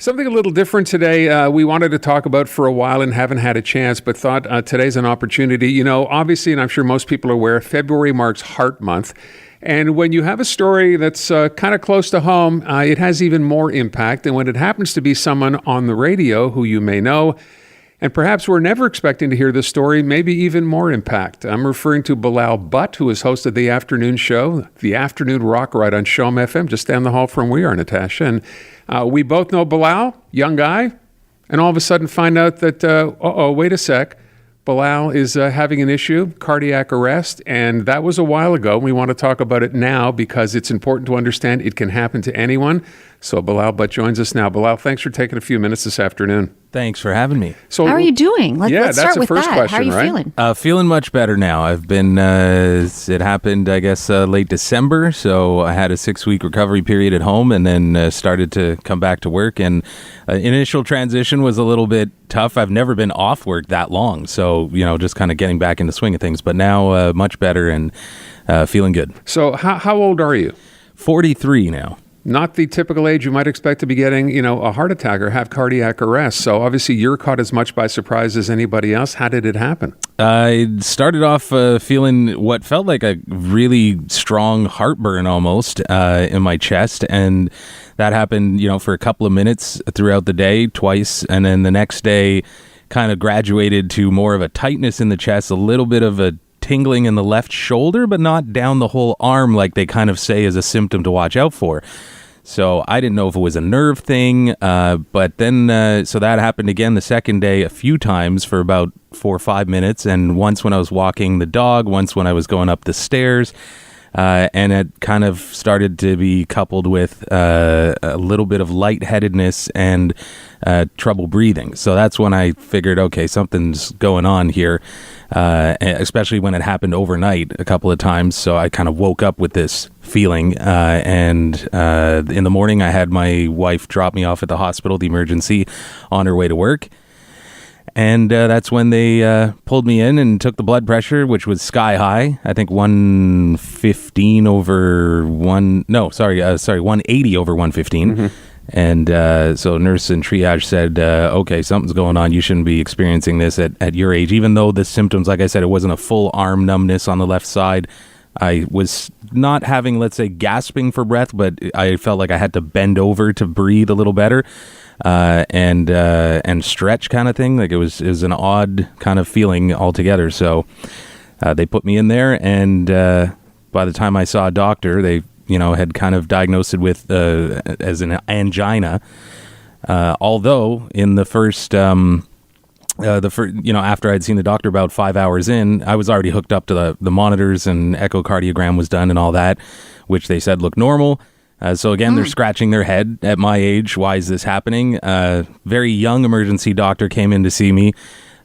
Something a little different today we wanted to talk about for a while and haven't had a chance, but thought today's an opportunity. You know, obviously, and I'm sure most people are aware, February marks Heart Month. And when you have a story that's kind of close to home, it has even more impact. And when it happens to be someone on the radio who you may know, and perhaps we're never expecting to hear this story, maybe even more impact. I'm referring to Bilal Butt, who has hosted the afternoon show, the Afternoon Rock Ride on CHOM FM, just down the hall from where we are, Natasha. And we both know Bilal, young guy, and all of a sudden find out that, wait a sec, Bilal is having an issue, cardiac arrest, and that was a while ago. We want to talk about it now because it's important to understand it can happen to anyone. So Bilal Butt joins us now. Bilal, thanks for taking a few minutes this afternoon. Thanks for having me. So, how are you doing? Let's start with first that. Question, how are you right? feeling? Feeling much better now. I've been, it happened, I guess, late December. So I had a 6-week recovery period at home and then started to come back to work. And initial transition was a little bit tough. I've never been off work that long. So, just kind of getting back in the swing of things. But now much better and feeling good. So how old are you? 43 now. Not the typical age you might expect to be getting, a heart attack or have cardiac arrest. So obviously you're caught as much by surprise as anybody else. How did it happen? I started off feeling what felt like a really strong heartburn almost in my chest. And that happened, for a couple of minutes throughout the day, twice. And then the next day kind of graduated to more of a tightness in the chest, a little bit of a tingling in the left shoulder, but not down the whole arm like they kind of say is a symptom to watch out for. So I didn't know if it was a nerve thing, but then, so that happened again the second day a few times for about 4 or 5 minutes, and once when I was walking the dog, once when I was going up the stairs, and it kind of started to be coupled with a little bit of lightheadedness and trouble breathing. So that's when I figured, okay, something's going on here, especially when it happened overnight a couple of times. So I kind of woke up with this feeling, and in the morning I had my wife drop me off at the hospital, the emergency, on her way to work. And that's when they pulled me in and took the blood pressure, which was sky high. I think 115 over 180 over 115. Mm-hmm. And so nurse in triage said, okay, something's going on. You shouldn't be experiencing this at your age. Even though the symptoms, like I said, it wasn't a full arm numbness on the left side. I was not having, let's say, gasping for breath, but I felt like I had to bend over to breathe a little better. And stretch kind of thing. Like it was an odd kind of feeling altogether. So they put me in there, and by the time I saw a doctor, they had kind of diagnosed it with as an angina. Although in the first after I'd seen the doctor about 5 hours in, I was already hooked up to the monitors, and echocardiogram was done and all that, which they said looked normal. So again, they're scratching their head at my age. Why is this happening? Very young emergency doctor came in to see me.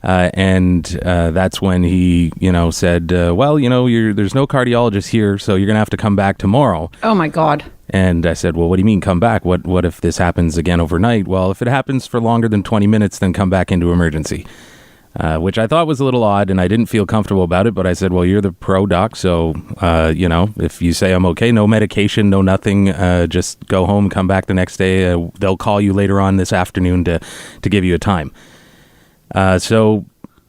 And that's when he, said, there's no cardiologist here, so you're going to have to come back tomorrow. Oh, my God. And I said, well, what do you mean come back? What if this happens again overnight? Well, if it happens for longer than 20 minutes, then come back into emergency. Which I thought was a little odd, and I didn't feel comfortable about it, but I said, well, you're the pro doc, so, if you say I'm okay, no medication, no nothing, just go home, come back the next day. They'll call you later on this afternoon to give you a time. So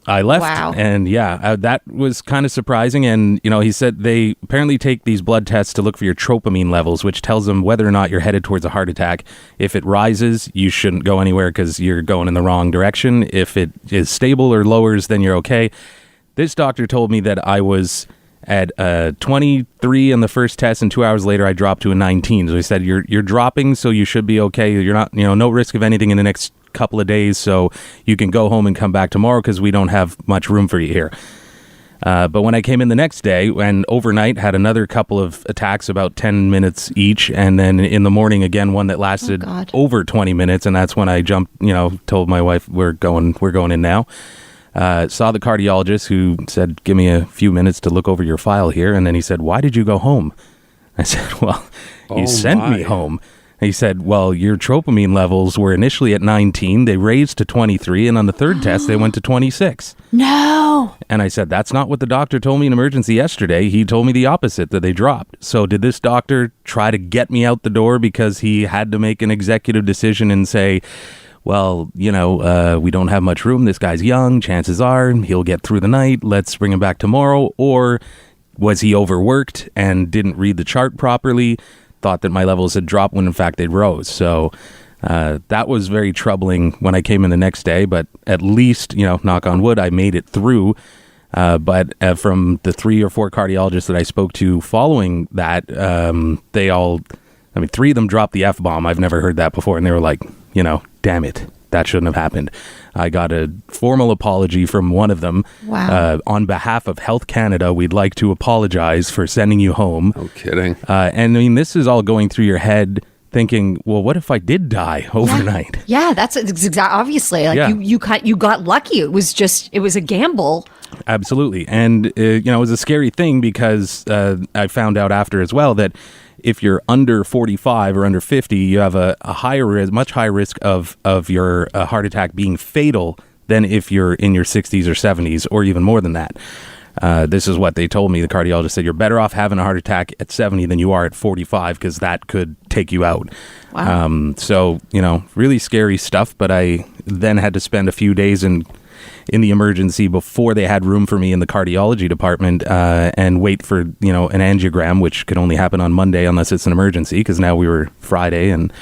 I left, wow. And that was kind of surprising. And, he said they apparently take these blood tests to look for your tropamine levels, which tells them whether or not you're headed towards a heart attack. If it rises, you shouldn't go anywhere because you're going in the wrong direction. If it is stable or lowers, then you're okay. This doctor told me that I was at 23 in the first test, and 2 hours later I dropped to a 19. So he said, you're dropping, so you should be okay. You're not, no risk of anything in the next couple of days, so you can go home and come back tomorrow because we don't have much room for you here. But when I came in the next day and overnight had another couple of attacks, about 10 minutes each, and then in the morning again one that lasted over 20 minutes, and that's when I jumped, told my wife we're going in now. Saw the cardiologist, who said, give me a few minutes to look over your file here, and then he said, why did you go home? I said, well, you sent me home. He said, well, your tropamine levels were initially at 19. They raised to 23. And on the third test, they went to 26. No. And I said, that's not what the doctor told me in emergency yesterday. He told me the opposite, that they dropped. So did this doctor try to get me out the door because he had to make an executive decision and say, well, we don't have much room. This guy's young. Chances are he'll get through the night. Let's bring him back tomorrow. Or was he overworked and didn't read the chart properly? Thought that my levels had dropped when in fact they rose. So that was very troubling when I came in the next day, but at least, knock on wood, I made it through. But from the 3 or 4 cardiologists that I spoke to following that, three of them dropped the F-bomb. I've never heard that before. And they were like, damn it, that shouldn't have happened. I got a formal apology from one of them. Wow. On behalf of Health Canada, we'd like to apologize for sending you home. No kidding. And this is all going through your head thinking, well, what if I did die overnight? Yeah, that's exactly. Obviously, you got lucky. It was a gamble. Absolutely. And, it was a scary thing because I found out after as well that if you're under 45 or under 50, you have a much higher risk of your heart attack being fatal than if you're in your 60s or 70s or even more than that. This is what they told me. The cardiologist said, you're better off having a heart attack at 70 than you are at 45 because that could take you out. Wow. So, really scary stuff. But I then had to spend a few days in the emergency before they had room for me in the cardiology department and wait for, an angiogram, which could only happen on Monday unless it's an emergency because now we were Friday and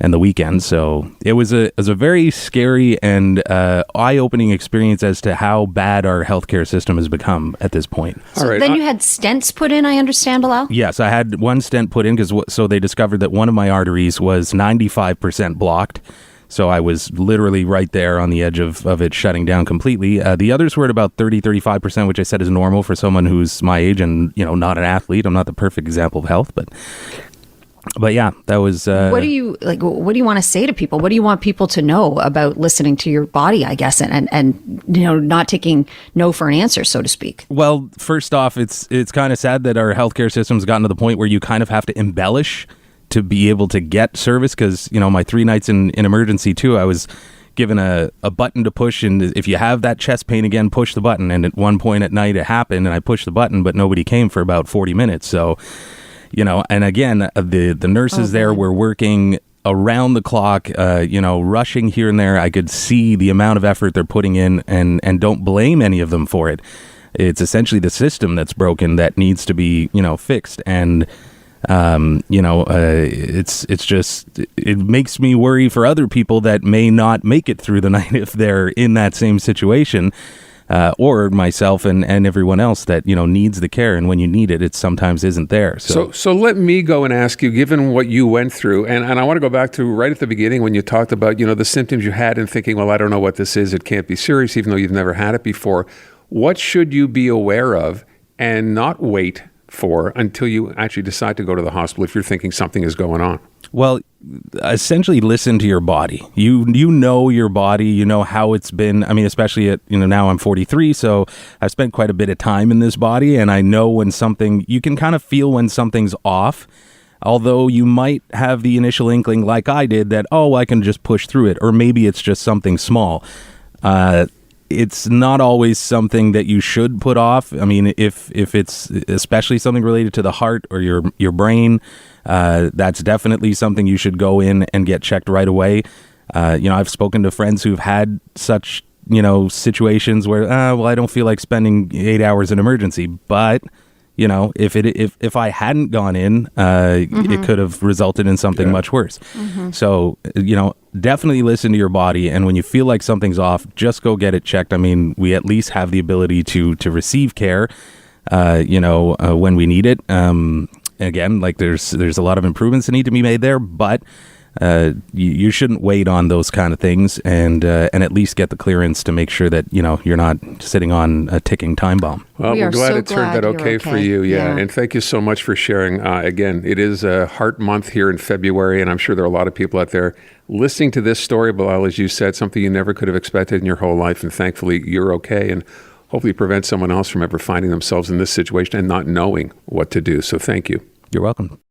the weekend. So it was a very scary and eye-opening experience as to how bad our healthcare system has become at this point. So then you had stents put in, I understand, Bilal? Yes, I had one stent put in so they discovered that one of my arteries was 95% blocked. So I was literally right there on the edge of it shutting down completely. The others were at about 35%, which I said is normal for someone who's my age and, not an athlete. I'm not the perfect example of health, but yeah, that was... What do you want to say to people? What do you want people to know about listening to your body, I guess, and not taking no for an answer, so to speak? Well, first off, it's kind of sad that our healthcare system's gotten to the point where you kind of have to embellish to be able to get service because, my 3 nights in emergency too, I was given a button to push, and if you have that chest pain again, push the button. And at one point at night it happened and I pushed the button, but nobody came for about 40 minutes. So, and again, the nurses there were working around the clock, rushing here and there. I could see the amount of effort they're putting in and don't blame any of them for it. It's essentially the system that's broken that needs to be, fixed. And it's just, it makes me worry for other people that may not make it through the night if they're in that same situation, or myself and everyone else that, needs the care. And when you need it, it sometimes isn't there. So let me go and ask you, given what you went through, and I want to go back to right at the beginning when you talked about, the symptoms you had and thinking, well, I don't know what this is. It can't be serious, even though you've never had it before. What should you be aware of and not wait for until you actually decide to go to the hospital if you're thinking something is going on? Well, essentially listen to your body. You know your body, you know how it's been. I mean, especially at, now I'm 43, so I've spent quite a bit of time in this body, and I know when you can kind of feel when something's off, although you might have the initial inkling like I did that, I can just push through it, or maybe it's just something small. It's not always something that you should put off. I mean, if it's especially something related to the heart or your brain, that's definitely something you should go in and get checked right away. I've spoken to friends who've had such, situations where, I don't feel like spending 8 hours in emergency, but if I hadn't gone in, it could have resulted in something much worse. Mm-hmm. So, definitely listen to your body. And when you feel like something's off, just go get it checked. I mean, we at least have the ability to receive care, when we need it. Again, like there's a lot of improvements that need to be made there, but you shouldn't wait on those kind of things and at least get the clearance to make sure that, you're not sitting on a ticking time bomb. Well, we're glad it turned out okay for you. Yeah. And thank you so much for sharing. Again, it is a Heart Month here in February, and I'm sure there are a lot of people out there listening to this story, Bilal, as you said, something you never could have expected in your whole life. And thankfully, you're okay. And hopefully prevent someone else from ever finding themselves in this situation and not knowing what to do. So thank you. You're welcome.